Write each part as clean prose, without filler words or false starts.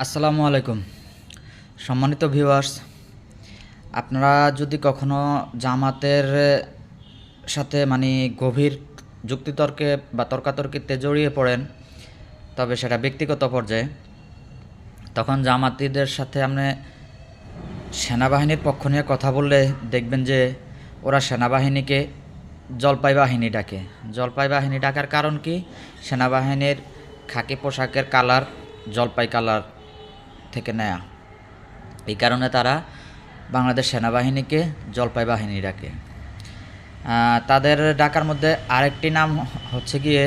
আসসালামু আলাইকুম সম্মানিত ভিউয়ার্স, আপনারা যদি কখনো জামাতের সাথে গভীর যুক্তিতর্কে বা তর্কাতর্কিতে জড়িয়ে পড়েন, তবে সেটা ব্যক্তিগত পর্যায়ে, তখন জামাতিদের সাথে আপনি সেনাবাহিনীর পক্ষ নিয়ে কথা বললে দেখবেন যে ওরা সেনাবাহিনীকে জলপাই বাহিনী ডাকে। জলপাই বাহিনী ডাকার কারণ কি? সেনাবাহিনীর খাকি পোশাকের কালার জলপাই কালার থেকে নেয়া। এই কারণে তারা বাংলাদেশ সেনাবাহিনীকে জলপাই বাহিনী ডাকে। তাদের ডাকার মধ্যে আরেকটি নাম হচ্ছে গিয়ে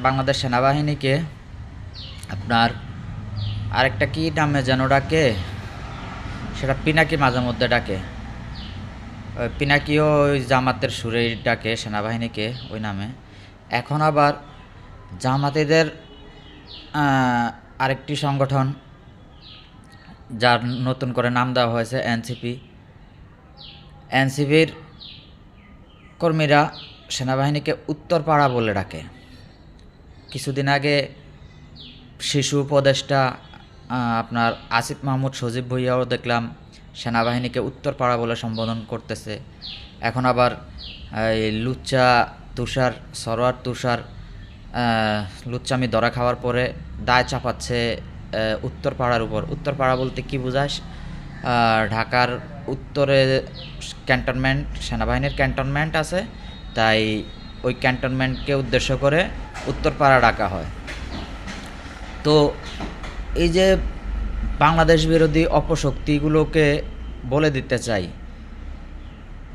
বাংলাদেশ সেনাবাহিনীকে আপনার আরেকটা কি নামে যেন ডাকে, সেটা পিনাকি মাঝে মধ্যে ডাকে। পিনাকিও ওই জামাতের সুরেই ডাকে সেনাবাহিনীকে ওই নামে। এখন আবার জামাতিদের আরেকটি সংগঠন, যার নতুন করে নাম দেওয়া হয়েছে এনসিপি। এনসিপির কর্মীরা সেনাবাহিনীকে উত্তরপাড়া বলে ডাকে। কিছুদিন আগে শিশু উপদেষ্টা আপনার আসিফ মাহমুদ সজীব ভুঁইয়াও দেখলাম সেনাবাহিনীকে উত্তরপাড়া বলে সম্বোধন করতেছে। এখন আবার এই লুচ্চা তুষার, সরোয়ার তুষার লুচ্চামি ধরা খাওয়ার পরে দায় চাপাচ্ছে উত্তরপাড়ার উপর। উত্তরপাড়া বলতে কি বোঝায়? ঢাকার উত্তরে ক্যান্টনমেন্ট, সেনাবাহিনীর ক্যান্টনমেন্ট আছে, তাই ওই ক্যান্টনমেন্টকে উদ্দেশ্য করে উত্তরপাড়া ডাকা হয়। তো এই যে বাংলাদেশ বিরোধী অপশক্তিগুলোকে বলে দিতে চাই,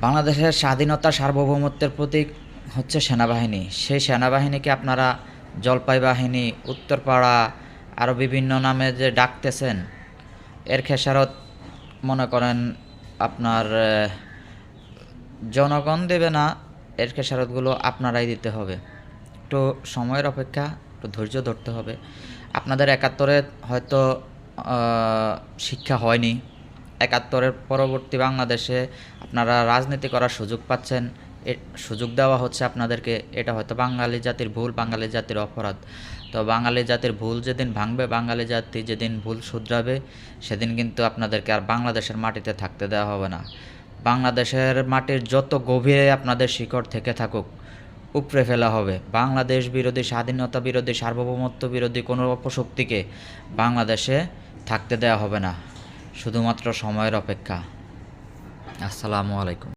বাংলাদেশের স্বাধীনতা সার্বভৌমত্বের প্রতীক হচ্ছে সেনাবাহিনী। সেই সেনাবাহিনীকে আপনারা জলপাই বাহিনী, উত্তরপাড়া আরও বিভিন্ন নামে যে ডাকতেছেন, এর খেসারত মনে করেন আপনার জনগণ দেবে না, এর খেসারতগুলো আপনারাই দিতে হবে। একটু সময়ের অপেক্ষা, একটু ধৈর্য ধরতে হবে। আপনাদের ৭১-এ হয়তো শিক্ষা হয়নি, ৭১-এর পরবর্তী বাংলাদেশে আপনারা রাজনীতি করার সুযোগ পাচ্ছেন, সুযোগ দেওয়া হচ্ছে আপনাদেরকে। এটা হয়তো বাঙালি জাতির ভুল, বাঙালি জাতির অপরাধ। তো বাঙালি জাতির ভুল যেদিন ভাঙবে, বাঙালি জাতি যেদিন ভুল শুধরাবে, সেদিন কিন্তু আপনাদেরকে আর বাংলাদেশের মাটিতে থাকতে দেওয়া হবে না। বাংলাদেশের মাটির যত গভীরে আপনাদের শিকড় থেকে থাকুক, উপড়ে ফেলা হবে। বাংলাদেশ বিরোধী, স্বাধীনতা বিরোধী, সার্বভৌমত্ব বিরোধী কোনো অপশক্তিকে বাংলাদেশে থাকতে দেওয়া হবে না। শুধুমাত্র সময়ের অপেক্ষা। আসসালামু আলাইকুম।